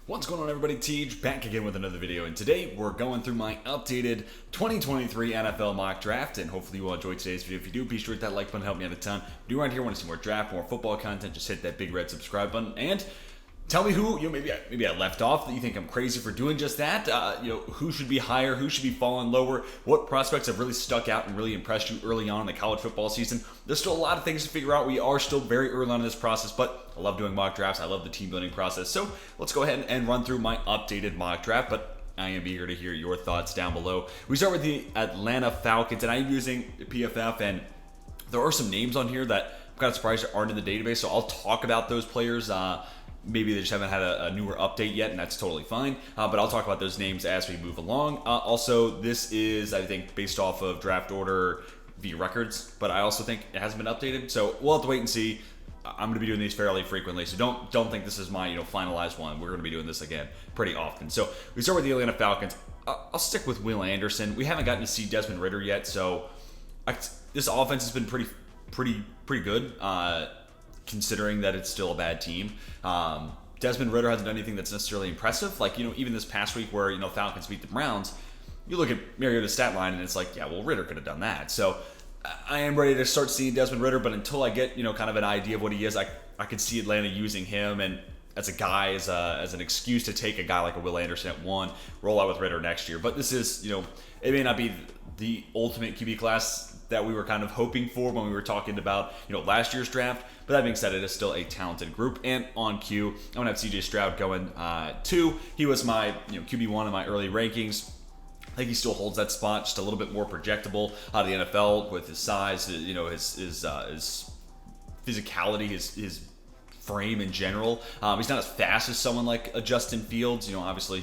What's going on, everybody? Tej back again with another video, and today we're going through my updated 2023 NFL mock draft, and hopefully you will enjoy today's video. If you do, be sure to hit that like button, help me out a ton. If you do around here want to see more draft, more football content, just hit that big red subscribe button, and tell me who, maybe I left off that you think I'm crazy for doing just that. Who should be higher, who should be falling lower, what prospects have really stuck out and really impressed you early on in the college football season. There's still a lot of things to figure out. We are still very early on in this process, but I love doing mock drafts. I love the team building process. So let's go ahead and run through my updated mock draft, but I am eager to hear your thoughts down below. We start with the Atlanta Falcons, and I'm using PFF, and there are some names on here that I'm kind of surprised aren't in the database, so I'll talk about those players. Maybe they just haven't had a newer update yet, and that's totally fine. But I'll talk about those names as we move along. Also, this is, I think, based off of draft order via records, but I also think it hasn't been updated. So we'll have to wait and see. I'm going to be doing these fairly frequently, so don't think this is my finalized one. We're going to be doing this again pretty often. So we start with the Atlanta Falcons. I'll stick with Will Anderson. We haven't gotten to see Desmond Ridder yet, so this offense has been pretty good. Considering that it's still a bad team. Desmond Ridder hasn't done anything that's necessarily impressive. Like, even this past week where, Falcons beat the Browns, you look at Mariota's stat line and it's like, yeah, well, Ridder could have done that. So I am ready to start seeing Desmond Ridder, but until I get, kind of an idea of what he is, I could see Atlanta using him and as a guy, as an excuse to take a guy like a Will Anderson at 1, roll out with Ridder next year. But this is, it may not be the ultimate QB class that we were kind of hoping for when we were talking about, last year's draft. But that being said, it is still a talented group. And on cue, I'm going to have CJ Stroud going 2. He was my QB1 in my early rankings. I think he still holds that spot, just a little bit more projectable out of the NFL with his size, his physicality, his frame in general. He's not as fast as someone like a Justin Fields. Obviously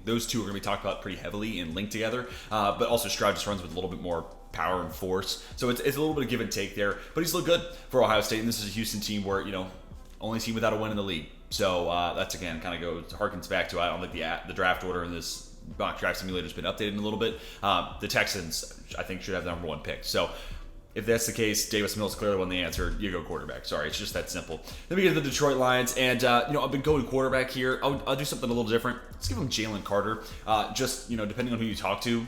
those two are going to be talked about pretty heavily and linked together. But also Stroud just runs with a little bit more power and force. So it's a little bit of give and take there. But he's looked good for Ohio State, and this is a Houston team where, only team without a win in the league. So that's, again, kind of harkens back to, I don't think the draft order in this mock draft simulator has been updated in a little bit. The Texans, I think, should have the number 1 pick. So if that's the case, Davis Mills clearly won the answer. You go quarterback. Sorry, it's just that simple. Then we get to the Detroit Lions, and I've been going quarterback here. I'll do something a little different. Let's give him Jalen Carter. Depending on who you talk to,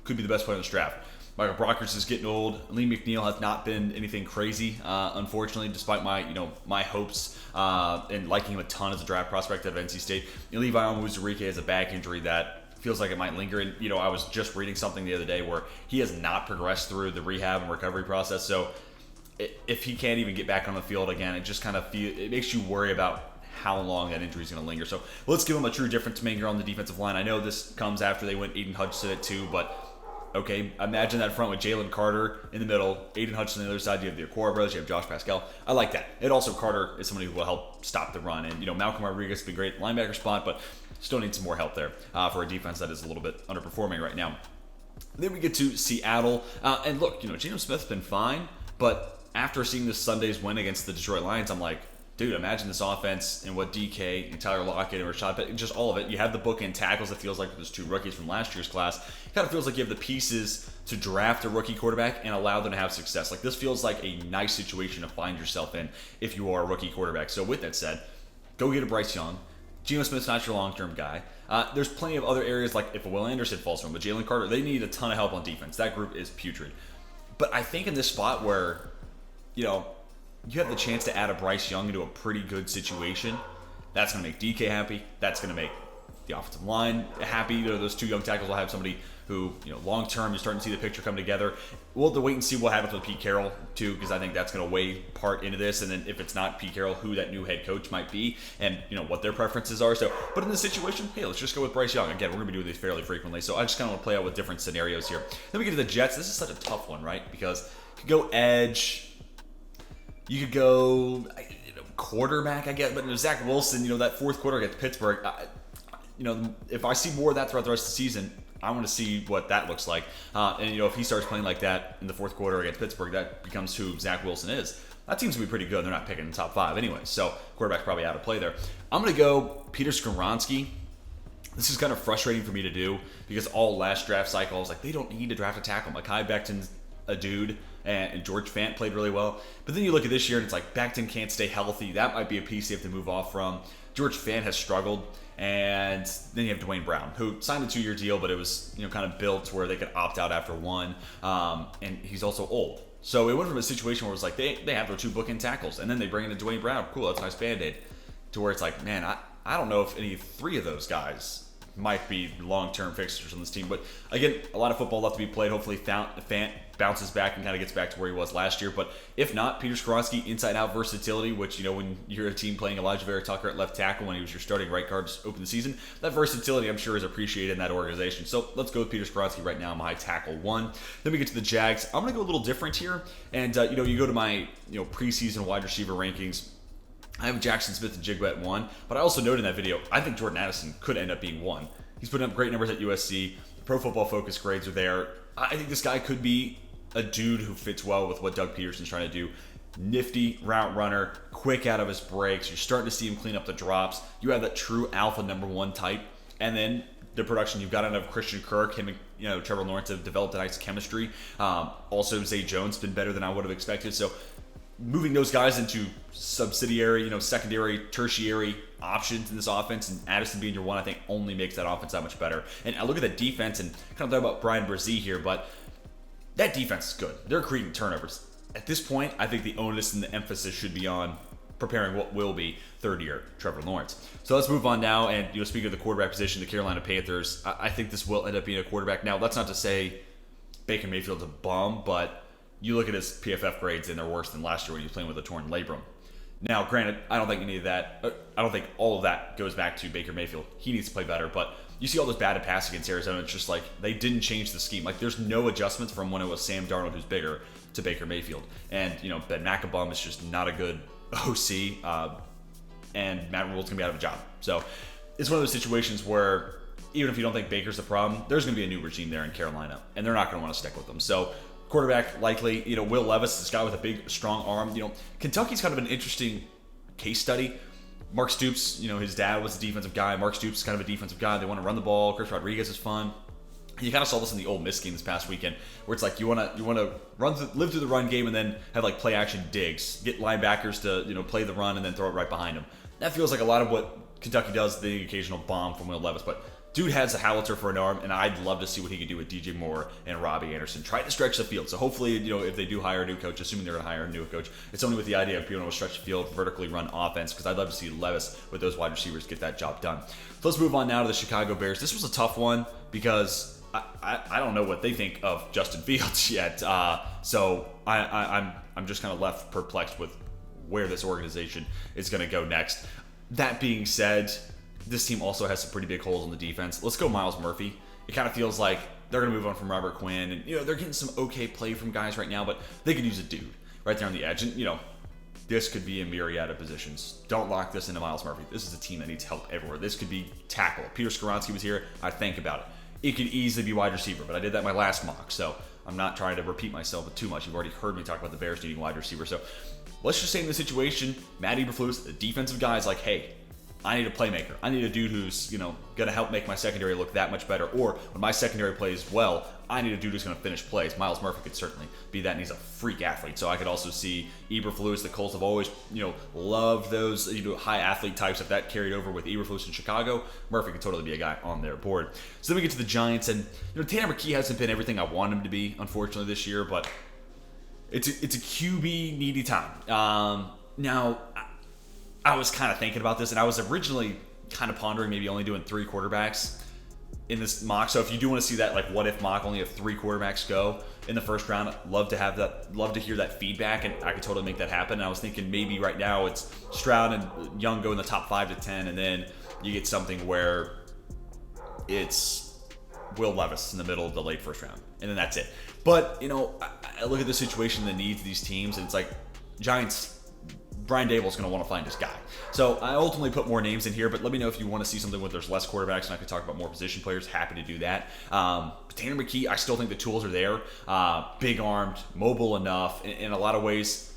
could be the best player in this draft. Michael Brockers is getting old. Lee McNeil has not been anything crazy, unfortunately, despite my hopes and liking him a ton as a draft prospect at NC State. Levi Onwuzurike has a back injury that feels like it might linger. And, I was just reading something the other day where he has not progressed through the rehab and recovery process. So if he can't even get back on the field again, it just kind of it makes you worry about how long that injury is going to linger. So let's give him a true difference maker on the defensive line. I know this comes after they went Aiden Hutchinson at 2, but okay, imagine that front with Jalen Carter in the middle, Aiden Hutchinson on the other side. You have the Okora brothers, you have Josh Pascal. I like that. And also Carter is somebody who will help stop the run. And, Malcolm Rodriguez has been great at linebacker spot, but still needs some more help there for a defense that is a little bit underperforming right now. Then we get to Seattle. And look, Geno Smith's been fine, but after seeing this Sunday's win against the Detroit Lions, I'm like, dude, imagine this offense and what DK and Tyler Lockett and Rashad Penny, just all of it. You have the bookend tackles. It feels like there's 2 rookies from last year's class. It kind of feels like you have the pieces to draft a rookie quarterback and allow them to have success. Like, this feels like a nice situation to find yourself in if you are a rookie quarterback. So with that said, go get a Bryce Young. Geno Smith's not your long-term guy. There's plenty of other areas, like if a Will Anderson falls from, but Jalen Carter, they need a ton of help on defense. That group is putrid. But I think in this spot where, you have the chance to add a Bryce Young into a pretty good situation, that's going to make DK happy. That's going to make the offensive line happy. Those 2 young tackles will have somebody who, long term, you're starting to see the picture come together. We'll have to wait and see what happens with Pete Carroll, too, because I think that's going to weigh part into this. And then if it's not Pete Carroll, who that new head coach might be and, what their preferences are. So, but in this situation, hey, let's just go with Bryce Young. Again, we're going to be doing these fairly frequently. So I just kind of want to play out with different scenarios here. Then we get to the Jets. This is such a tough one, right? Because you could go edge. You could go quarterback, I guess, but Zach Wilson, that fourth quarter against Pittsburgh, if I see more of that throughout the rest of the season, I want to see what that looks like. And if he starts playing like that in the fourth quarter against Pittsburgh, that becomes who Zach Wilson is. That seems to be pretty good. They're not picking in the top 5 anyway, so quarterback's probably out of play there. I'm going to go Peter Skoronski. This is kind of frustrating for me to do because all last draft cycle, I was like, they don't need to draft a tackle. Mekhi Becton's a dude and George Fant played really well. But then you look at this year, and it's like Becton can't stay healthy. That might be a piece you have to move off from. George Fant has struggled. And then you have Dwayne Brown, who signed a 2-year deal, but it was kind of built to where they could opt out after one. And he's also old. So it went from a situation where it was like they have their 2 bookend tackles, and then they bring in a Dwayne Brown. Cool, that's a nice Band-Aid. To where it's like, man, I don't know if any 3 of those guys might be long-term fixtures on this team. But again, a lot of football left to be played. Hopefully Fant bounces back and kind of gets back to where he was last year. But if not, Peter Skoronski, inside-out versatility, which, when you're a team playing Elijah Vera Tucker at left tackle when he was your starting right guard to open the season, that versatility, I'm sure, is appreciated in that organization. So let's go with Peter Skoronski right now, my tackle 1. Then we get to the Jags. I'm going to go a little different here. And, you go to my preseason wide receiver rankings. I have Jackson Smith-Njigba at 1, but I also noted in that video, I think Jordan Addison could end up being 1. He's putting up great numbers at USC. The Pro Football Focus grades are there. I think this guy could be a dude who fits well with what Doug Peterson's trying to do. Nifty route runner, quick out of his breaks. You're starting to see him clean up the drops. You have that true alpha number 1 type. And then the production you've got out of Christian Kirk, him and Trevor Lawrence have developed a nice chemistry. Also, Zay Jones has been better than I would have expected. So moving those guys into subsidiary, secondary, tertiary options in this offense, and Addison being your 1, I think only makes that offense that much better. And I look at the defense and kind of thought about Brian Brzee here, but that defense is good. They're creating turnovers. At this point, I think the onus and the emphasis should be on preparing what will be third-year Trevor Lawrence. So let's move on now. And speaking of the quarterback position, the Carolina Panthers, I think this will end up being a quarterback. Now, that's not to say Baker Mayfield's a bum, but you look at his PFF grades and they're worse than last year when he was playing with a torn labrum. Now, granted, I don't think any of that, I don't think all of that goes back to Baker Mayfield. He needs to play better, but you see all those bad pass against Arizona. It's just like they didn't change the scheme. Like there's no adjustments from when it was Sam Darnold, who's bigger, to Baker Mayfield. And, Ben McAbum is just not a good OC, and Matt Rule's going to be out of a job. So it's one of those situations where even if you don't think Baker's the problem, there's going to be a new regime there in Carolina, and they're not going to want to stick with them. So quarterback likely, Will Levis, this guy with a big, strong arm. Kentucky's kind of an interesting case study. Mark Stoops, his dad was a defensive guy. Mark Stoops is kind of a defensive guy. They want to run the ball. Chris Rodriguez is fun. You kind of saw this in the Ole Miss game this past weekend, where it's like you want to live through the run game and then have like play action digs, get linebackers to play the run and then throw it right behind them. That feels like a lot of what Kentucky does. The occasional bomb from Will Levis, but dude has a howitzer for an arm, and I'd love to see what he could do with DJ Moore and Robbie Anderson. Try to stretch the field. So hopefully, if they do hire a new coach, assuming they're going to hire a new coach, it's only with the idea of being able to stretch the field, vertically run offense, because I'd love to see Levis with those wide receivers get that job done. So let's move on now to the Chicago Bears. This was a tough one because I don't know what they think of Justin Fields yet. So I'm just kind of left perplexed with where this organization is going to go next. That being said, this team also has some pretty big holes on the defense. Let's go Myles Murphy. It kind of feels like they're going to move on from Robert Quinn. And, they're getting some okay play from guys right now, but they could use a dude right there on the edge. And, this could be a myriad of positions. Don't lock this into Myles Murphy. This is a team that needs help everywhere. This could be tackle. Peter Skoronski was here. I think about it. It could easily be wide receiver, but I did that in my last mock, so I'm not trying to repeat myself too much. You've already heard me talk about the Bears needing wide receiver. So let's just say in this situation, Matt Eberflus, the defensive guy, is like, hey, I need a playmaker. I need a dude who's, going to help make my secondary look that much better. Or when my secondary plays well, I need a dude who's going to finish plays. Myles Murphy could certainly be that, and he's a freak athlete. So I could also see Eberflus. The Colts have always, loved those, high athlete types. If that carried over with Eberflus in Chicago, Murphy could totally be a guy on their board. So then we get to the Giants, and Tanner McKee hasn't been everything I want him to be, unfortunately, this year. But it's a QB needy time. Now, I was kind of thinking about this, and I was originally kind of pondering maybe only doing 3 quarterbacks in this mock. So if you do want to see that, like, what if mock, only have 3 quarterbacks go in the first round, love to have that, love to hear that feedback, and I could totally make that happen. And I was thinking maybe right now it's Stroud and Young go in the top 5 to 10, and then you get something where it's Will Levis in the middle of the late first round, and then that's it. But, I look at the situation, the needs of these teams, and it's like Giants, Brian Dable's going to want to find his guy. So I ultimately put more names in here, but let me know if you want to see something where there's less quarterbacks, and I could talk about more position players. Happy to do that. But Tanner McKee, I still think the tools are there. Big-armed, mobile enough. In a lot of ways,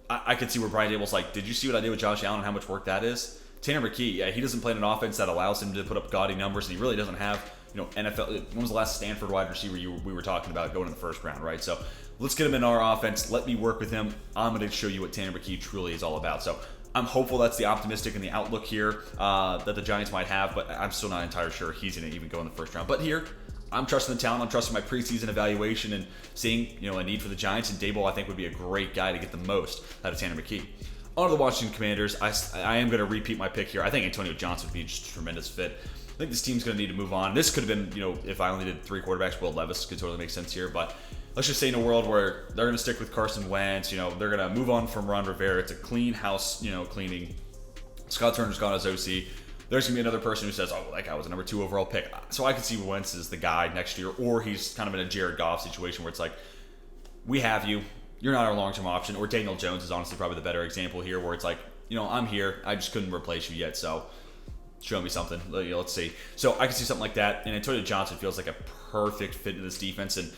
I could see where Brian Dable's like, did you see what I did with Josh Allen and how much work that is? Tanner McKee, yeah, he doesn't play in an offense that allows him to put up gaudy numbers, and he really doesn't have NFL. When was the last Stanford wide receiver we were talking about going in the first round, right? So let's get him in our offense. Let me work with him. I'm going to show you what Tanner McKee truly is all about. So I'm hopeful that's the optimistic and the outlook here that the Giants might have, but I'm still not entirely sure he's going to even go in the first round. But here, I'm trusting the talent. I'm trusting my preseason evaluation and seeing, a need for the Giants. And Daboll, I think, would be a great guy to get the most out of Tanner McKee. On to the Washington Commanders. I am going to repeat my pick here. I think Antonio Johnson would be just a tremendous fit. I think this team's going to need to move on. This could have been, if I only did 3 quarterbacks, Will Levis could totally make sense here. But let's just say in a world where they're going to stick with Carson Wentz, they're going to move on from Ron Rivera. It's a clean house, cleaning. Scott Turner's gone as OC. There's going to be another person who says, oh, that guy was a number 2 overall pick. So I could see Wentz as the guy next year, or he's kind of in a Jared Goff situation where it's like, we have you. You're not our long-term option. Or Daniel Jones is honestly probably the better example here where it's like, I'm here. I just couldn't replace you yet, so show me something. Let's see. So I can see something like that. And Antonio Johnson feels like a perfect fit in this defense. And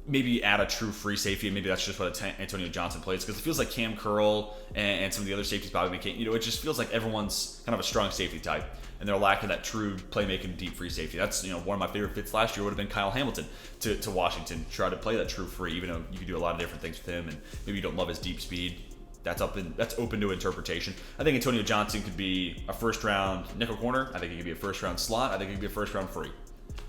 maybe add a true free safety, and maybe that's just what Antonio Johnson plays, because it feels like Cam Curl and some of the other safeties probably make it just feels like everyone's kind of a strong safety type, and they're lacking that true playmaking deep free safety. That's one of my favorite fits last year would have been Kyle Hamilton to Washington, try to play that true free, even though you could do a lot of different things with him, and maybe you don't love his deep speed. That's open to interpretation. I think Antonio Johnson could be a first round nickel corner. I think he could be a first round slot. I think he could be a first round free.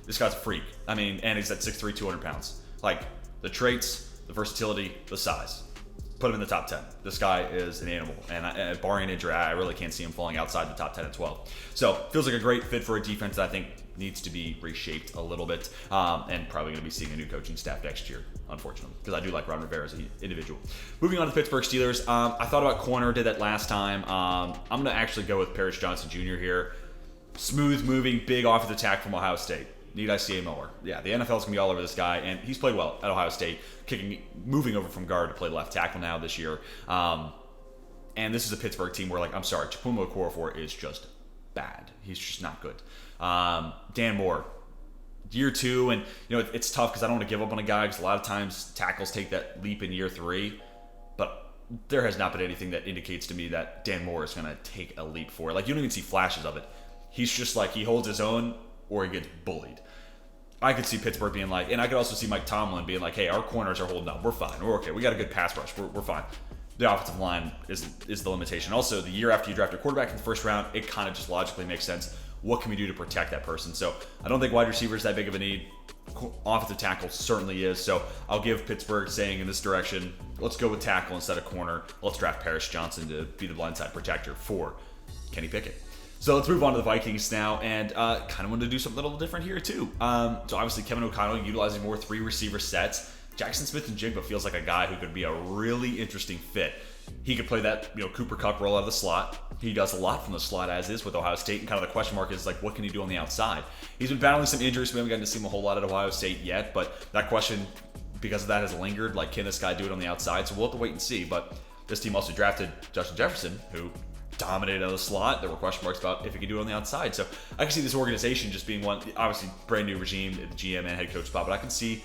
This guy's a freak. I mean, and he's at 6'3", 200 pounds. Like, the traits, the versatility, the size. Put him in the top 10. This guy is an animal. And barring injury, I really can't see him falling outside the top 10 at 12. So, feels like a great fit for a defense that I think needs to be reshaped a little bit. And probably going to be seeing a new coaching staff next year, unfortunately. Because I do like Ron Rivera as an individual. Moving on to the Pittsburgh Steelers. I thought about corner, did that last time. I'm going to actually go with Paris Johnson Jr. here. Smooth moving, big offensive tackle from Ohio State. Need I see more? Yeah, the NFL's going to be all over this guy, and he's played well at Ohio State, moving over from guard to play left tackle now this year. And this is a Pittsburgh team where, I'm sorry, Chukwuma Okorafor is just bad. He's just not good. Dan Moore, year 2, and, it's tough because I don't want to give up on a guy because a lot of times tackles take that leap in year 3, but there has not been anything that indicates to me that Dan Moore is going to take a leap forward. You don't even see flashes of it. He's just he holds his own or he gets bullied. I could see Pittsburgh being and I could also see Mike Tomlin being hey, our corners are holding up. We're fine. We're okay. We got a good pass rush. We're fine. The offensive line is the limitation. Also, the year after you draft a quarterback in the first round, it kind of just logically makes sense. What can we do to protect that person? So I don't think wide receiver is that big of a need. Offensive tackle certainly is. So I'll give Pittsburgh saying in this direction, let's go with tackle instead of corner. Let's draft Paris Johnson to be the blindside protector for Kenny Pickett. So let's move on to the Vikings now, and kind of wanted to do something a little different here too. So obviously Kevin O'Connell utilizing more 3 receiver sets. Jackson Smith-Njigba feels like a guy who could be a really interesting fit. He could play that Cooper Kupp role out of the slot. He does a lot from the slot as is with Ohio State, and kind of the question mark is what can he do on the outside? He's been battling some injuries, so we haven't gotten to see him a whole lot at Ohio State yet, but that question, because of that, has lingered. Can this guy do it on the outside? So we'll have to wait and see. But this team also drafted Justin Jefferson, who dominated out of the slot. There were question marks about if he could do it on the outside. So I can see this organization just being one, obviously brand new regime at the GM and head coach spot, but I can see,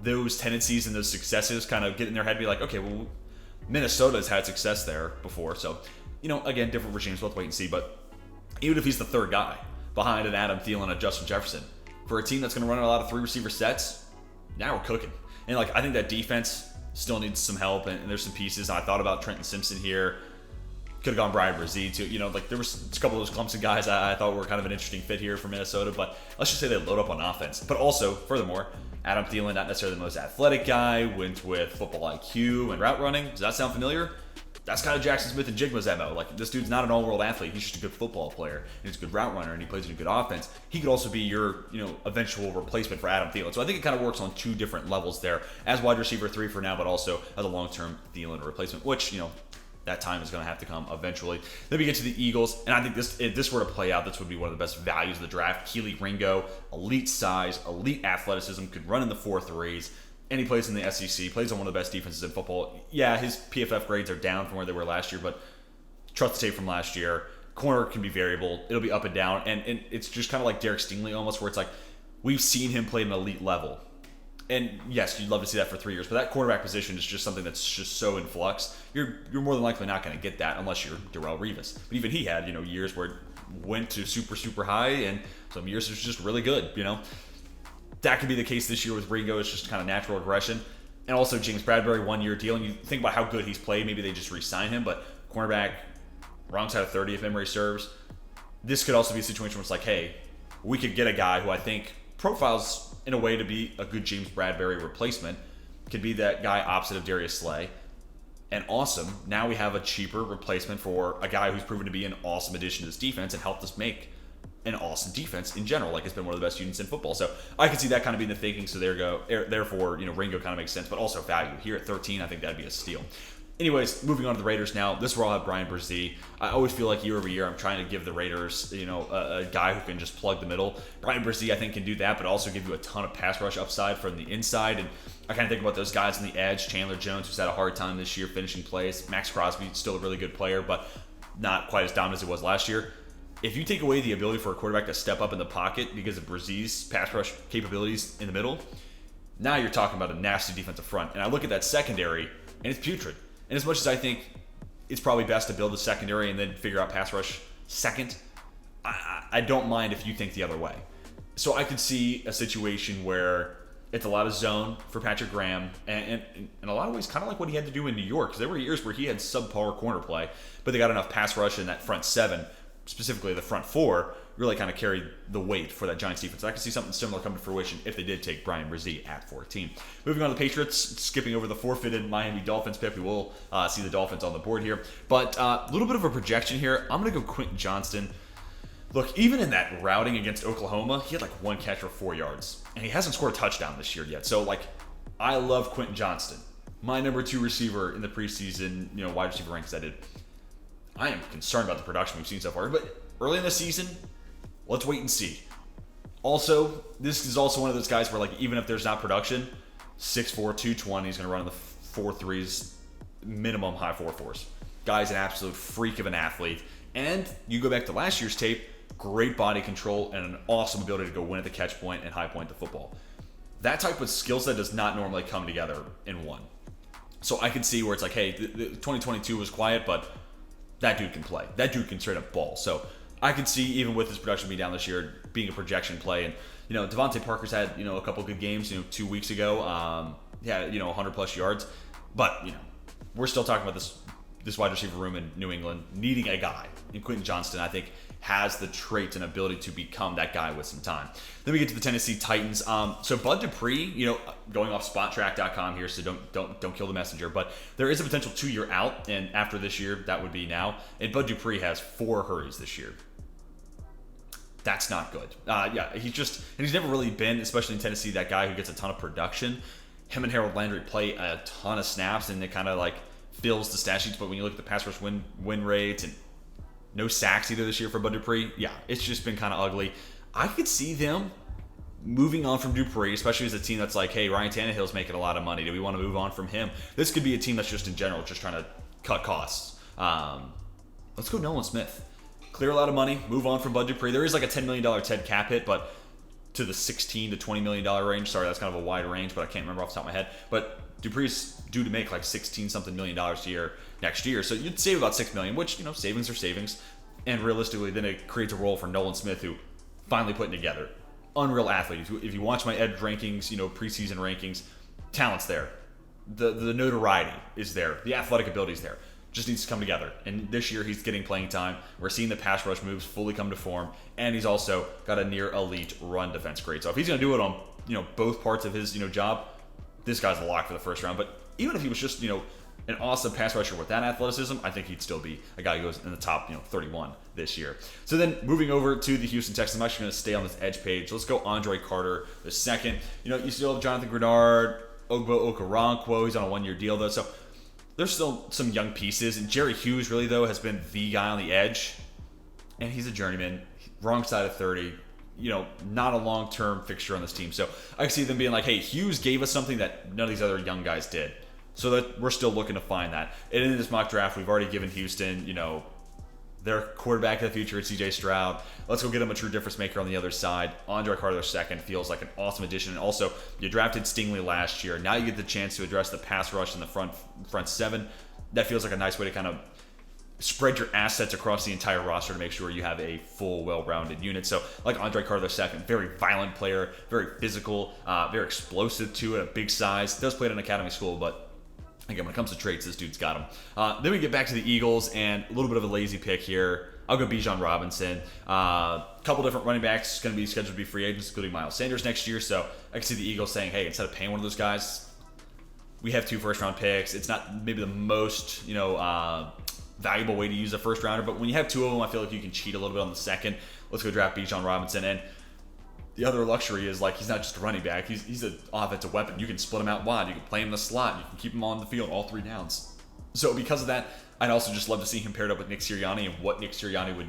those tendencies and those successes kind of get in their head and be okay, well, Minnesota's had success there before. So, again, different regimes, we'll have to wait and see. But even if he's the third guy behind an Adam Thielen and Justin Jefferson, for a team that's going to run a lot of 3 receiver sets, now we're cooking. And I think that defense still needs some help, and there's some pieces. I thought about Trenton Simpson here. Could have gone Brian Brzee too. There was a couple of those Clemson guys I thought were kind of an interesting fit here for Minnesota, but let's just say they load up on offense. But also, furthermore, Adam Thielen, not necessarily the most athletic guy, went with football IQ and route running. Does that sound familiar? That's kind of Jackson Smith-Njigba's MO. This dude's not an all-world athlete. He's just a good football player, and he's a good route runner, and he plays in a good offense. He could also be your, eventual replacement for Adam Thielen. So I think it kind of works on 2 different levels there, as wide receiver 3 for now, but also as a long-term Thielen replacement, which, that time is going to have to come eventually. Then we get to the Eagles, and I think if this were to play out, this would be one of the best values of the draft. Keely Ringo, elite size, elite athleticism, could run in the 4.3s, and he plays in the SEC, plays on one of the best defenses in football. Yeah, his PFF grades are down from where they were last year, but trust the tape from last year. Corner can be variable. It'll be up and down, and it's just kind of like Derek Stingley almost, where it's we've seen him play at an elite level. And yes, you'd love to see that for 3 years, but that quarterback position is just something that's just so in flux. You're more than likely not going to get that unless you're Darrelle Revis. But even he had, years where it went to super, super high, and some years it was just really good, That could be the case this year with Ringo. It's just kind of natural regression. And also James Bradbury, 1-year deal. And you think about how good he's played. Maybe they just re-sign him. But cornerback, wrong side of 30 if memory serves. This could also be a situation where it's like, hey, we could get a guy who I think profiles in a way to be a good James Bradbury replacement. Could be that guy opposite of Darius Slay. And awesome. Now we have a cheaper replacement for a guy who's proven to be an awesome addition to this defense and helped us make an awesome defense in general. Like, it's been one of the best units in football. So I could see that kind of being the thinking. So therefore, Ringo kind of makes sense, but also value. Here at 13, I think that'd be a steal. Anyways, moving on to the Raiders now. This is where I'll have Brian Brzee. I always feel like year over year I'm trying to give the Raiders, a guy who can just plug the middle. Brian Brzee, I think, can do that, but also give you a ton of pass rush upside from the inside. And I kind of think about those guys on the edge. Chandler Jones, who's had a hard time this year finishing plays. Max Crosby, still a really good player, but not quite as dominant as it was last year. If you take away the ability for a quarterback to step up in the pocket because of Brzee's pass rush capabilities in the middle, now you're talking about a nasty defensive front. And I look at that secondary, and it's putrid. And as much as I think it's probably best to build the secondary and then figure out pass rush second, I don't mind if you think the other way. So I could see a situation where it's a lot of zone for Patrick Graham, and in a lot of ways kind of like what he had to do in New York. Because there were years where he had subpar corner play, but they got enough pass rush in that front seven, specifically the front four, really kind of carried the weight for that Giants defense. I could see something similar come to fruition if they did take Brian Brzee at 14. Moving on to the Patriots, skipping over the forfeited Miami Dolphins pick. We will see the Dolphins on the board here. But a little bit of a projection here. I'm going to go Quentin Johnston. Look, even in that routing against Oklahoma, he had like 1 catch for 4 yards. And he hasn't scored a touchdown this year yet. So, I love Quentin Johnston. My number 2 receiver in the preseason, wide receiver rankings I did. I am concerned about the production we've seen so far. But early in the season, let's wait and see. Also, this is also one of those guys where, even if there's not production, 6'4", 220, he's going to run in the 4.3s, minimum high 4.4s. Guy's an absolute freak of an athlete. And you go back to last year's tape, great body control and an awesome ability to go win at the catch point and high point the football. That type of skill set does not normally come together in one. So I could see where it's like, hey, 2022 was quiet, but that dude can play. That dude can straight up ball. So I could see, even with his production being down this year, being a projection play. And, Devontae Parker's had, a couple good games, 2 weeks ago. 100 plus yards. But, we're still talking about this wide receiver room in New England needing a guy. And Quentin Johnston, I think, has the traits and ability to become that guy with some time. Then we get to the Tennessee Titans. So Bud Dupree, going off spottrack.com here, so don't kill the messenger, but there is a potential 2-year out, and after this year, that would be now. And Bud Dupree has 4 hurries this year. That's not good. He's never really been, especially in Tennessee, that guy who gets a ton of production. Him and Harold Landry play a ton of snaps, and it kind of fills the stat sheets. But when you look at the pass rush win rates and no sacks either this year for Bud Dupree, it's just been kind of ugly. I could see them moving on from Dupree, especially as a team that's like, hey, Ryan Tannehill's making a lot of money. Do we want to move on from him? This could be a team that's just in general just trying to cut costs. Let's go Nolan Smith. Clear a lot of money, move on from Bud Dupree. There is a $10 million Ted cap hit, but to the $16 to $20 million range. Sorry, that's kind of a wide range, but I can't remember off the top of my head. But Dupree's due to make 16-something million dollars a year next year. So you'd save about $6 million, which, savings are savings. And realistically, then it creates a role for Nolan Smith, who finally putting together. Unreal athlete. If you watch my edge rankings, preseason rankings, talent's there. The notoriety is there. The athletic ability is there. Just needs to come together. And this year he's getting playing time. We're seeing the pass rush moves fully come to form. And he's also got a near elite run defense grade. So if he's going to do it on, both parts of his, job, this guy's a lock for the first round. But even if he was just, an awesome pass rusher with that athleticism, I think he'd still be a guy who goes in the top, 31 this year. So then moving over to the Houston Texans, I'm actually going to stay on this edge page. Let's go Andre Carter the second. You still have Jonathan Grenard, Ogbo Okoronkwo. He's on a 1-year deal, though. So there's still some young pieces. And Jerry Hughes, really, though, has been the guy on the edge. And he's a journeyman. Wrong side of 30. Not a long-term fixture on this team. So I can see them being like, hey, Hughes gave us something that none of these other young guys did. So that we're still looking to find that. And in this mock draft, we've already given Houston, their quarterback of the future, C.J. Stroud. Let's go get him a true difference maker on the other side. Andre Carter II feels like an awesome addition. And also, you drafted Stingley last year. Now you get the chance to address the pass rush in the front seven. That feels like a nice way to kind of spread your assets across the entire roster to make sure you have a full, well-rounded unit. So, like Andre Carter II, very violent player, very physical, very explosive too, at a big size. Does play at an academy school, but again, when it comes to traits, this dude's got them. Then we get back to the Eagles, and a little bit of a lazy pick here. I'll go Bijan Robinson. Couple different running backs going to be scheduled to be free agents, including Miles Sanders next year. So I can see the Eagles saying, hey, instead of paying one of those guys, we have 2 first-round picks. It's not maybe the most, valuable way to use a first rounder, but when you have 2 of them, I feel like you can cheat a little bit on the second. Let's go draft Bijan Robinson. And the other luxury is, like, he's not just a running back. He's an offensive weapon. You can split him out wide. You can play him in the slot. You can keep him on the field all 3 downs. So because of that, I'd also just love to see him paired up with Nick Sirianni and what Nick Sirianni would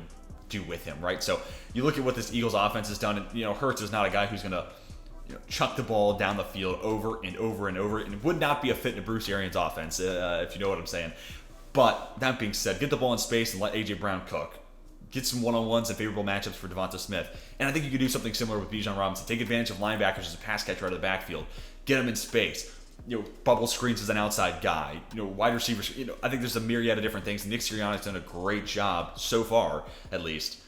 do with him, right? So you look at what this Eagles offense has done, and, Hurts is not a guy who's going to chuck the ball down the field over and over and over, and it would not be a fit in Bruce Arians' offense, if you know what I'm saying. But that being said, get the ball in space and let A.J. Brown cook. Get some one-on-ones and favorable matchups for Devonta Smith. And I think you could do something similar with Bijan Robinson. Take advantage of linebackers as a pass catcher out of the backfield. Get him in space. Bubble screens as an outside guy. Wide receivers. I think there's a myriad of different things. Nick Sirianni's done a great job, so far at least,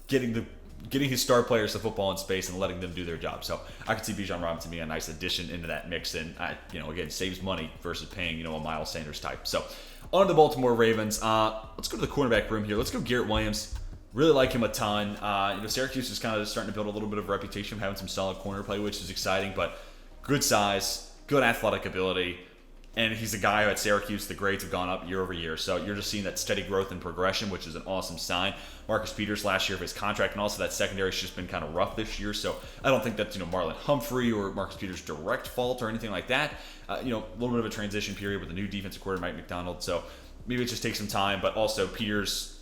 getting his star players the football in space and letting them do their job. So I could see Bijan Robinson being a nice addition into that mix, and again, saves money versus paying a Miles Sanders type. So on to the Baltimore Ravens. Let's go to the cornerback room here. Let's go Garrett Williams. Really like him a ton. Syracuse is kind of starting to build a little bit of a reputation of having some solid corner play, which is exciting, but good size, good athletic ability. And he's a guy who at Syracuse, the grades have gone up year over year. So you're just seeing that steady growth and progression, which is an awesome sign. Marcus Peters last year of his contract, and also that secondary has just been kind of rough this year. So I don't think that's Marlon Humphrey or Marcus Peters' direct fault or anything like that. A little bit of a transition period with a new defensive coordinator, Mike McDonald. So maybe it just takes some time. But also Peters,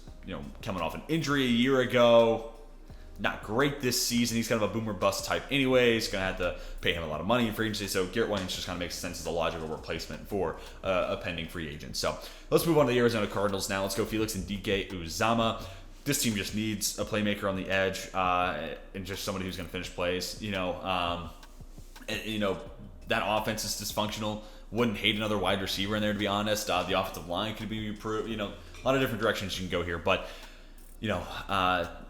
coming off an injury a year ago. Not great this season. He's kind of a boomer bust type anyways. Going to have to pay him a lot of money in free agency. So Garrett Williams just kind of makes sense as a logical replacement for a pending free agent. So let's move on to the Arizona Cardinals now. Let's go Felix Ndike-Uzama. This team just needs a playmaker on the edge and just somebody who's going to finish plays. That offense is dysfunctional. Wouldn't hate another wide receiver in there, to be honest. The offensive line could be improved. A lot of different directions you can go here. But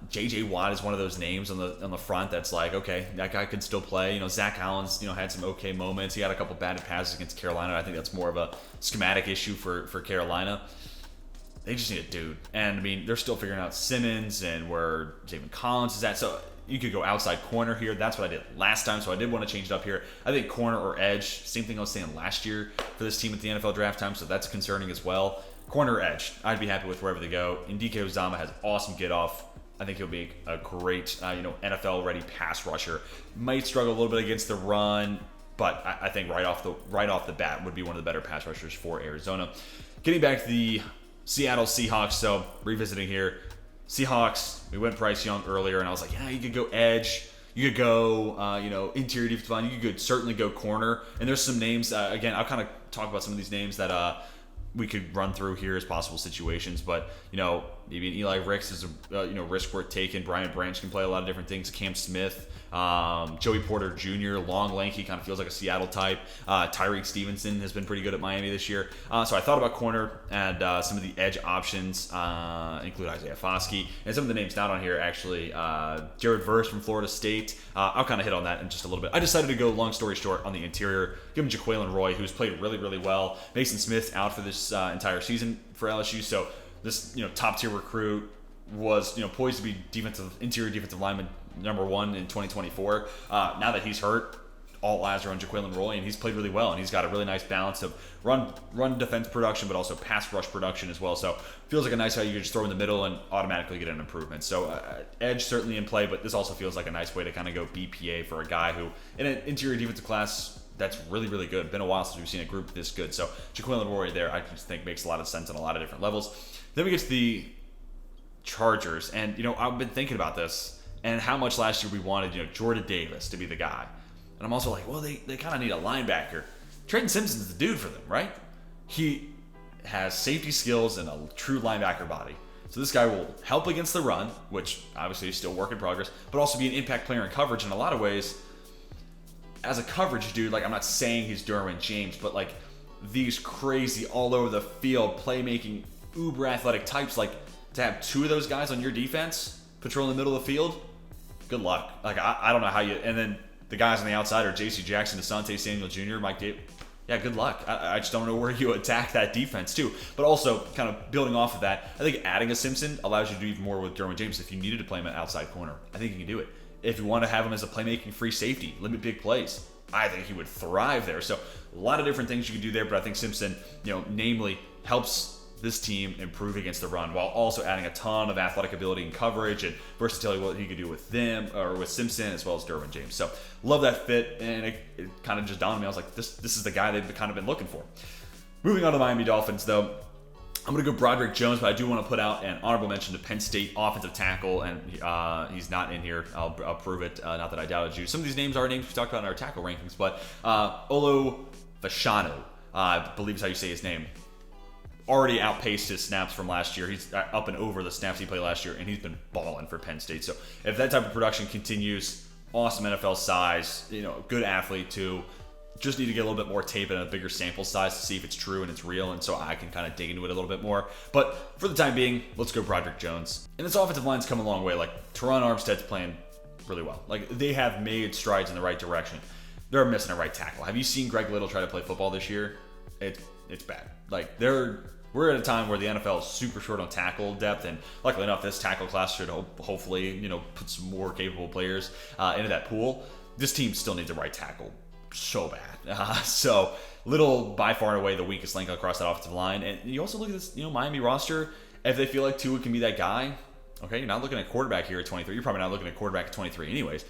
J.J. Watt is one of those names on the front that's like, okay, that guy can still play. Zach Allen's, had some okay moments. He had a couple batted passes against Carolina. I think that's more of a schematic issue for Carolina. They just need a dude. And, they're still figuring out Simmons and where Zaven Collins is at. So you could go outside corner here. That's what I did last time, so I did want to change it up here. I think corner or edge, same thing I was saying last year for this team at the NFL draft time, so that's concerning as well. Corner or edge, I'd be happy with wherever they go. Ndike-Uzama has awesome get-off. I think he'll be a great, NFL-ready pass rusher. Might struggle a little bit against the run, but I think right off the bat would be one of the better pass rushers for Arizona. Getting back to the Seattle Seahawks, so revisiting here. Seahawks, we went Bryce Young earlier, and I was like, yeah, you could go edge. You could go, interior defensive line. You could certainly go corner. And there's some names. Again, I'll kind of talk about some of these names that we could run through here as possible situations. But, maybe an Eli Ricks is a risk worth taking. Brian Branch can play a lot of different things. Cam Smith, Joey Porter Jr., long, lanky, kind of feels like a Seattle type. Tyreek Stevenson has been pretty good at Miami this year. So I thought about corner, and some of the edge options include Isaiah Foskey. And some of the names not on here, actually, Jared Verse from Florida State. I'll kind of hit on that in just a little bit. I decided to go, long story short, on the interior. Give him Jaquelin Roy, who's played really, really well. Mason Smith out for this entire season for LSU. So this top tier recruit was poised to be interior defensive lineman #1 in 2024. Now that he's hurt, all eyes are on Jaquelin Roy, and he's played really well, and he's got a really nice balance of run defense production, but also pass rush production as well. So feels like a nice how you can just throw in the middle and automatically get an improvement. So edge certainly in play, but this also feels like a nice way to kind of go BPA for a guy who in an interior defensive class that's really, really good. Been a while since we've seen a group this good. So Jaquelin Roy there, I just think makes a lot of sense on a lot of different levels. Then we get to the Chargers, and I've been thinking about this and how much last year we wanted Jordan Davis to be the guy, and I'm also like, well, they kind of need a linebacker. Trenton Simpson's the dude for them, right? He has safety skills and a true linebacker body. So this guy will help against the run, which obviously is still work in progress, but also be an impact player in coverage in a lot of ways. As a coverage dude, I'm not saying he's Derwin James, but these crazy all over the field playmaking uber athletic types, like to have two of those guys on your defense patrolling the middle of the field, good luck. Like, I don't know how you, and then the guys on the outside are J.C. Jackson, Asante Samuel Jr., Mike Davis. Yeah, good luck. I just don't know where you attack that defense too. But also, kind of building off of that, I think adding a Simpson allows you to do even more with Derwin James. If you needed to play him at outside corner, I think you can do it. If you want to have him as a playmaking free safety, limit big plays, I think he would thrive there. So a lot of different things you can do there, but I think Simpson, namely helps this team improve against the run while also adding a ton of athletic ability and coverage and versatility, what he could do with them or with Simpson as well as Derwin James. So love that fit, and it kind of just dawned on me. I was like, this is the guy they've kind of been looking for. Moving on to the Miami Dolphins, though, I'm going to go Broderick Jones, but I do want to put out an honorable mention to Penn State offensive tackle, and he's not in here. I'll prove it. Not that I doubted you. Some of these names are names we talked about in our tackle rankings, but Olo Fashanu, I believe is how you say his name, already outpaced his snaps from last year. He's up and over the snaps he played last year, and he's been balling for Penn State. So if that type of production continues, awesome NFL size, good athlete too. Just need to get a little bit more tape and a bigger sample size to see if it's true and it's real, and so I can kind of dig into it a little bit more. But for the time being, let's go Broderick Jones. And this offensive line's come a long way. Like, Teron Armstead's playing really well. Like, they have made strides in the right direction. They're missing a right tackle. Have you seen Greg Little try to play football this year? It's bad. Like, we're at a time where the NFL is super short on tackle depth, and luckily enough, this tackle class should hopefully, put some more capable players into that pool. This team still needs a right tackle so bad. So Little, by far and away, the weakest link across that offensive line. And you also look at this, Miami roster. If they feel like Tua can be that guy, okay, you're not looking at quarterback here at 23. You're probably not looking at quarterback at 23 anyways.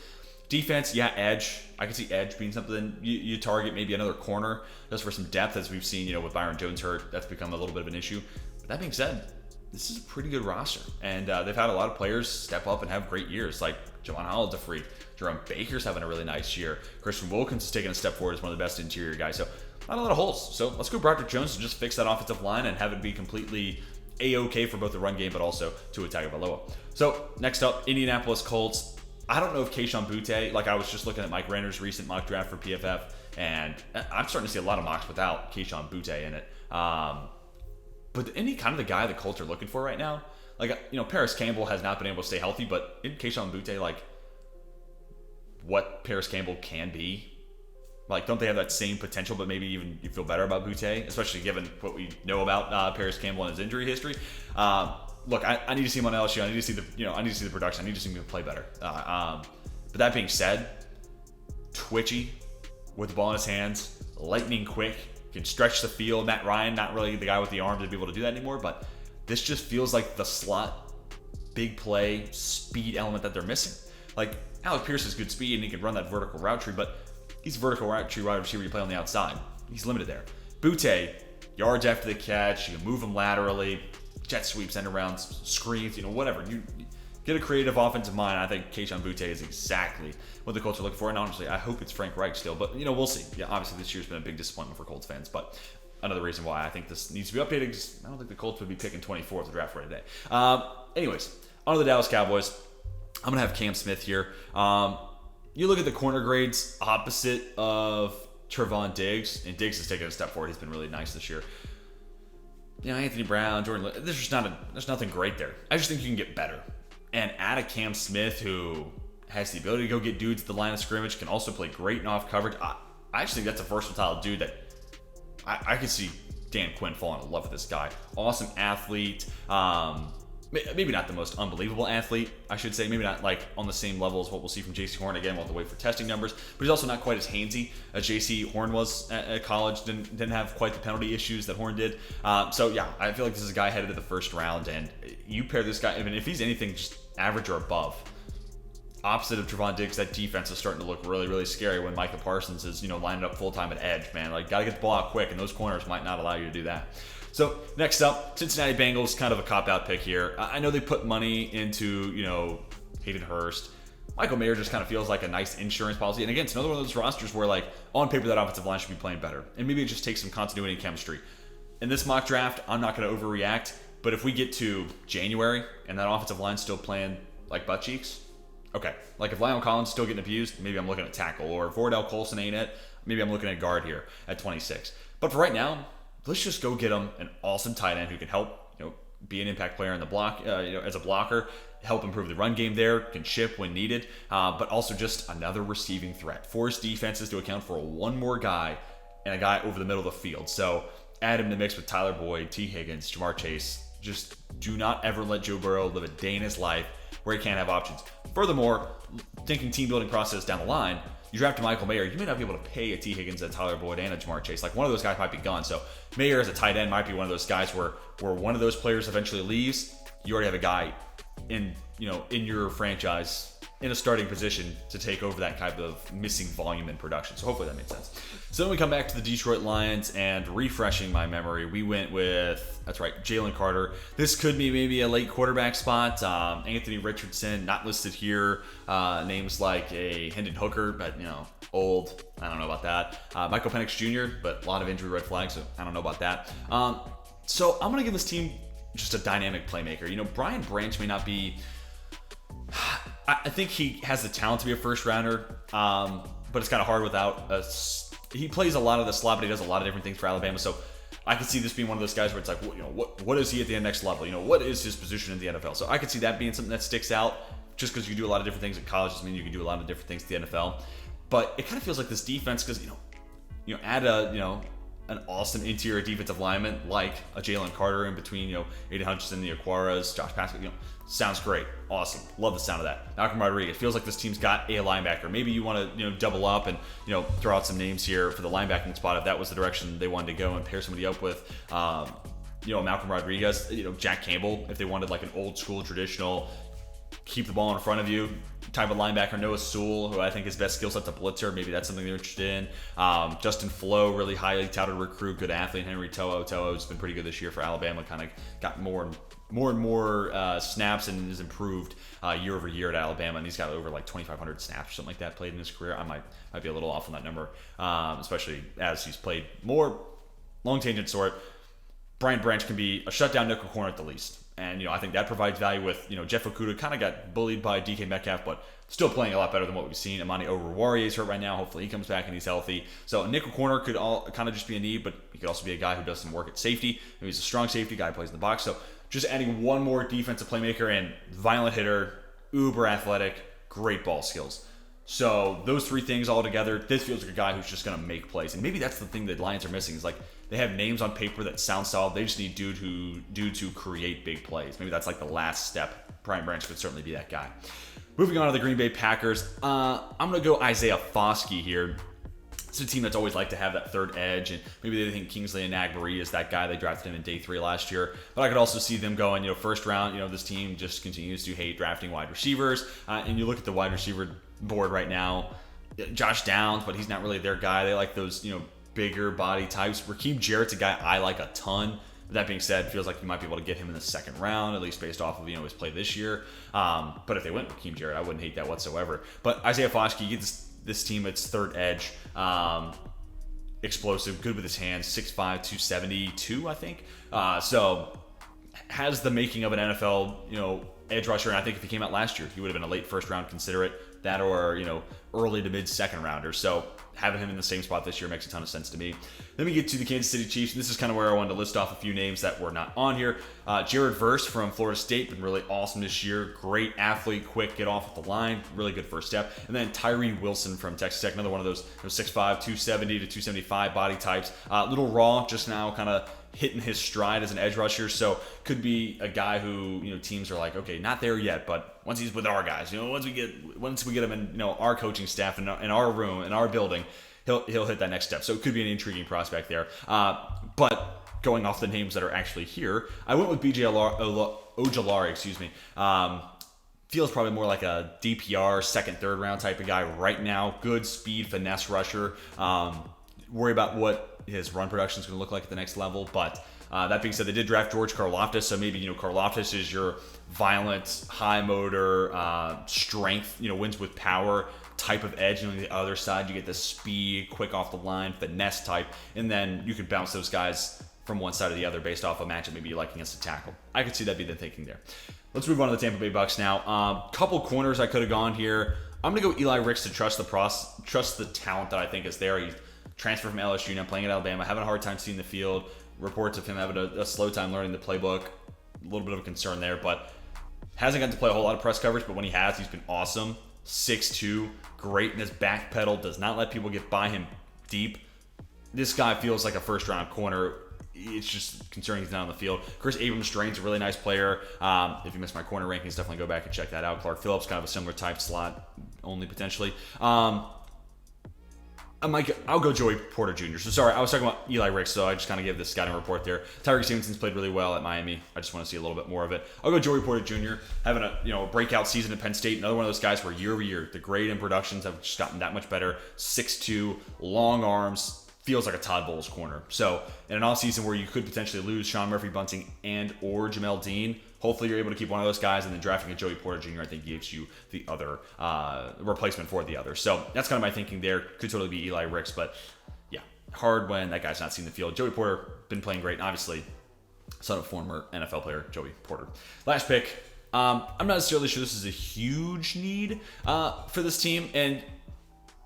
Defense, yeah, edge. I can see edge being something you target, maybe another corner just for some depth, as we've seen, with Byron Jones hurt. That's become a little bit of an issue. But that being said, this is a pretty good roster. And they've had a lot of players step up and have great years, like Javon Holland's a freak. Jerome Baker's having a really nice year. Christian Wilkins is taking a step forward as one of the best interior guys. So not a lot of holes. So let's go Broderick Jones and just fix that offensive line and have it be completely A-OK for both the run game, but also Tua Tagovailoa. So next up, Indianapolis Colts. I don't know if Kayshon Boutte, like I was just looking at Mike Renner's recent mock draft for PFF, and I'm starting to see a lot of mocks without Kayshon Boutte in it. But any kind of the guy the Colts are looking for right now, like, Paris Campbell has not been able to stay healthy, but isn't Kayshon Boutte like what Paris Campbell can be? Like, don't they have that same potential, but maybe even you feel better about Boutte, especially given what we know about Paris Campbell and his injury history? Look, I need to see him on LSU. I need to see the production. I need to see him play better. But that being said, twitchy with the ball in his hands, lightning quick, can stretch the field. Matt Ryan, not really the guy with the arm to be able to do that anymore, but this just feels like the slot, big play, speed element that they're missing. Like, Alec Pierce has good speed and he can run that vertical route tree, but he's a vertical route tree wide receiver you play on the outside. He's limited there. Boutte, yards after the catch, you can move him laterally, jet sweeps, end arounds, screens, whatever. You get a creative offensive mind. I think Kayshon Boutte is exactly what the Colts are looking for. And honestly, I hope it's Frank Reich still, but we'll see. Yeah, obviously this year's been a big disappointment for Colts fans, but another reason why I think this needs to be updated, because I don't think the Colts would be picking 24 at the draft right today. Anyways, on to the Dallas Cowboys. I'm going to have Cam Smith here. You look at the corner grades opposite of Trevon Diggs, and Diggs has taken a step forward. He's been really nice this year. Anthony Brown, Jordan, there's nothing great there. I just think you can get better. And add a Cam Smith who has the ability to go get dudes at the line of scrimmage, can also play great in off coverage. I just think that's a versatile dude that I could see Dan Quinn falling in love with this guy. Awesome athlete. Maybe not the most unbelievable athlete, I should say. Maybe not like on the same level as what we'll see from J.C. Horn. Again, we'll have to wait for testing numbers. But he's also not quite as handsy as J.C. Horn was at college. Didn't have quite the penalty issues that Horn did. So yeah, I feel like this is a guy headed to the first round. And you pair this guy, I mean, if he's anything just average or above, opposite of Trevon Diggs, that defense is starting to look really, really scary when Micah Parsons is, lining up full-time at edge, man. Like, got to get the ball out quick, and those corners might not allow you to do that. So next up, Cincinnati Bengals, kind of a cop-out pick here. I know they put money into, Hayden Hurst. Michael Mayer just kind of feels like a nice insurance policy. And again, it's another one of those rosters where, like, on paper, that offensive line should be playing better. And maybe it just takes some continuity and chemistry. In this mock draft, I'm not going to overreact. But if we get to January and that offensive line's still playing like butt cheeks, okay. Like, if Lionel Collins is still getting abused, maybe I'm looking at tackle. Or if Vordell Colson ain't it, maybe I'm looking at guard here at 26. But for right now, let's just go get him an awesome tight end who can help, be an impact player in the block, as a blocker, help improve the run game there, can chip when needed, but also just another receiving threat. Force defenses to account for one more guy and a guy over the middle of the field. So add him to mix with Tyler Boyd, T. Higgins, Jamar Chase. Just do not ever let Joe Burrow live a day in his life where he can't have options. Furthermore, thinking team building process down the line, you draft Michael Mayer, you may not be able to pay a T. Higgins, a Tyler Boyd, and a Jamar Chase. Like, one of those guys might be gone. So Mayer as a tight end might be one of those guys where one of those players eventually leaves. You already have a guy in your franchise in a starting position to take over that kind of missing volume in production. So hopefully that made sense. So then we come back to the Detroit Lions, and refreshing my memory, we went with, that's right, Jalen Carter. This could be maybe a late quarterback spot. Anthony Richardson, not listed here. Names like a Hendon Hooker, but, old. I don't know about that. Michael Penix Jr., but a lot of injury red flags, so I don't know about that. So I'm going to give this team just a dynamic playmaker. Brian Branch may not be... I think he has the talent to be a first rounder, but it's kind of hard without he plays a lot of the slot, but he does a lot of different things for Alabama. So I could see this being one of those guys where it's like, what is he at the next level? What is his position in the NFL? So I could see that being something that sticks out. Just because you do a lot of different things at college doesn't mean you can do a lot of different things at the NFL. But it kind of feels like this defense, because add an awesome interior defensive lineman like a Jalen Carter in between, Aiden Hutchinson, the Aquaras, Josh Pascal, sounds great. Awesome. Love the sound of that. Malcolm Rodriguez. Feels like this team's got a linebacker. Maybe you want to, double up and, throw out some names here for the linebacking spot if that was the direction they wanted to go, and pair somebody up with, Malcolm Rodriguez, Jack Campbell, if they wanted like an old school traditional keep the ball in front of you type of linebacker. Noah Sewell, who I think his best skill set's a blitzer. Maybe that's something they're interested in. Justin Flo, really highly touted recruit, good athlete. Henry To'o's been pretty good this year for Alabama. Kind of got more and more snaps and has improved year over year at Alabama. And he's got over like 2,500 snaps or something like that played in his career. I might be a little off on that number, especially as he's played more. Long tangent short, Brian Branch can be a shutdown nickel corner at the least. And, I think that provides value with, Jeff Okudah kind of got bullied by DK Metcalf, but still playing a lot better than what we've seen. Amani Oruwariye is hurt right now. Hopefully he comes back and he's healthy. So a nickel corner could all kind of just be a need, but he could also be a guy who does some work at safety. Maybe he's a strong safety guy who plays in the box. So just adding one more defensive playmaker and violent hitter, uber athletic, great ball skills. So those three things all together, this feels like a guy who's just going to make plays. And maybe that's the thing that Lions are missing is like they have names on paper that sound solid. They just need dude to create big plays. Maybe that's like the last step. Brian Branch could certainly be that guy. Moving on to the Green Bay Packers. I'm going to go Isaiah Foskey here. It's a team that's always liked to have that third edge, and maybe they think Kingsley Enagbare is that guy. They drafted him in day 3 last year. But I could also see them going, first round. This team just continues to hate drafting wide receivers. And you look at the wide receiver board right now, Josh Downs, but he's not really their guy. They like those, bigger body types. Raheem Jarrett's a guy I like a ton. That being said, feels like you might be able to get him in the second round, at least based off of his play this year. But if they went with Raheem Jarrett, I wouldn't hate that whatsoever. But Isaiah Foskey gets this team its third edge. Explosive, good with his hands, 6'5", 272, I think. So has the making of an NFL, edge rusher. And I think if he came out last year, he would have been a late first round considerate, that or, early to mid second rounder. So having him in the same spot this year makes a ton of sense to me. Then we get to the Kansas City Chiefs. This is kind of where I wanted to list off a few names that were not on here. Jared Verse from Florida State, been really awesome this year. Great athlete, quick, get off at the line, really good first step. And then Tyree Wilson from Texas Tech, another one of those 6'5", 270 to 275 body types. Little raw, just now kind of hitting his stride as an edge rusher, so could be a guy who teams are like, okay, not there yet, but once he's with our guys, once we get him in our coaching staff in our room in our building, he'll hit that next step. So it could be an intriguing prospect there. But going off the names that are actually here, I went with BJ Ojulari. Feels probably more like a DPR second, third round type of guy right now. Good speed, finesse rusher. Worry about what his run production is going to look like at the next level. But that being said, they did draft George Karlaftis, so maybe Karlaftis is your violent, high motor, strength, wins with power type of edge. And on the other side, you get the speed, quick off the line, finesse type, and then you could bounce those guys from one side or the other based off a matchup maybe you like against a tackle. I could see that be the thinking there. Let's move on to the Tampa Bay Bucks now. Couple corners I could have gone here. I'm going to go Eli Ricks to trust the talent that I think is there. He's transferred from LSU, now playing at Alabama, having a hard time seeing the field. Reports of him having a slow time learning the playbook. little bit of a concern there, but hasn't gotten to play a whole lot of press coverage, but when he has, he's been awesome. 6'2", great in his back pedal, does not let people get by him deep. This guy feels like a first-round corner. It's just concerning he's not on the field. Chris Abrams-Strain's a really nice player. If you missed my corner rankings, definitely go back and check that out. Clark Phillips, kind of a similar type slot, only potentially. I'll go Joey Porter Jr. So sorry, I was talking about Eli Ricks, so I just kind of gave the scouting report there. Tyreek Stevenson's played really well at Miami. I just want to see a little bit more of it. I'll go Joey Porter Jr. having a breakout season at Penn State. Another one of those guys where year over year the grade and productions have just gotten that much better. 6'2", long arms. Feels like a Todd Bowles corner. So in an offseason where you could potentially lose Sean Murphy-Bunting and or Jamel Dean, hopefully you're able to keep one of those guys, and then drafting a Joey Porter Jr. I think gives you the other replacement for the other. So that's kind of my thinking there. Could totally be Eli Ricks, but yeah, hard when that guy's not seen the field. Joey Porter been playing great, obviously. Son of former NFL player Joey Porter. Last pick. I'm not necessarily sure this is a huge need for this team, and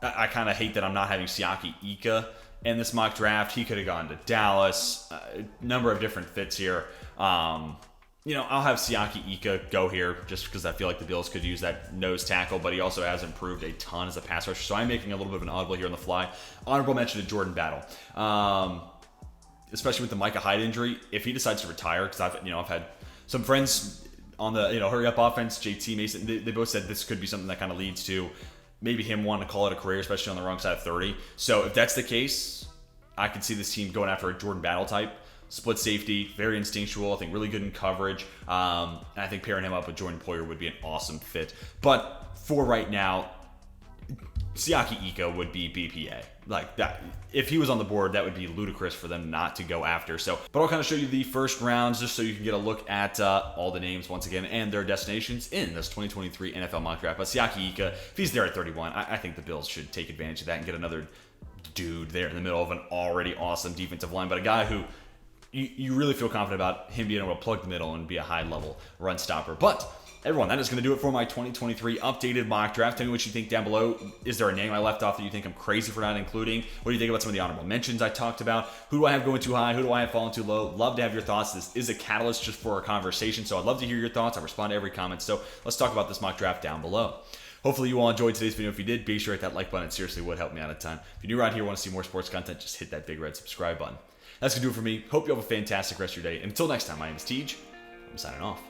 I kind of hate that I'm not having Siaki Ika in this mock draft. He could have gone to Dallas. A number of different fits here. I'll have Siaki Ika go here just because I feel like the Bills could use that nose tackle, but he also has improved a ton as a pass rusher. So I'm making a little bit of an audible here on the fly. Honorable mention to Jordan Battle. Especially with the Micah Hyde injury. If he decides to retire, because I've had some friends on the hurry up offense, JT Mason, they both said this could be something that kind of leads to maybe him wanting to call it a career, especially on the wrong side of 30. So if that's the case, I could see this team going after a Jordan Battle type. Split safety, very instinctual, I think really good in coverage. And I think pairing him up with Jordan Poyer would be an awesome fit. But for right now, Siaki Ika would be BPA. Like that, if he was on the board, that would be ludicrous for them not to go after. But I'll kind of show you the first rounds just so you can get a look at all the names once again and their destinations in this 2023 NFL mock draft. But Siaki Ika, if he's there at 31, I think the Bills should take advantage of that and get another dude there in the middle of an already awesome defensive line, but a guy who you really feel confident about him being able to plug the middle and be a high-level run stopper. But everyone, that is going to do it for my 2023 updated mock draft. Tell me what you think down below. Is there a name I left off that you think I'm crazy for not including? What do you think about some of the honorable mentions I talked about? Who do I have going too high? Who do I have falling too low? Love to have your thoughts. This is a catalyst just for a conversation, so I'd love to hear your thoughts. I respond to every comment, so let's talk about this mock draft down below. Hopefully you all enjoyed today's video. If you did, be sure to hit that like button. It seriously would help me out a ton. If you're new around here and want to see more sports content, just hit that big red subscribe button. That's going to do it for me. Hope you have a fantastic rest of your day. And until next time, my name is Tej. I'm signing off.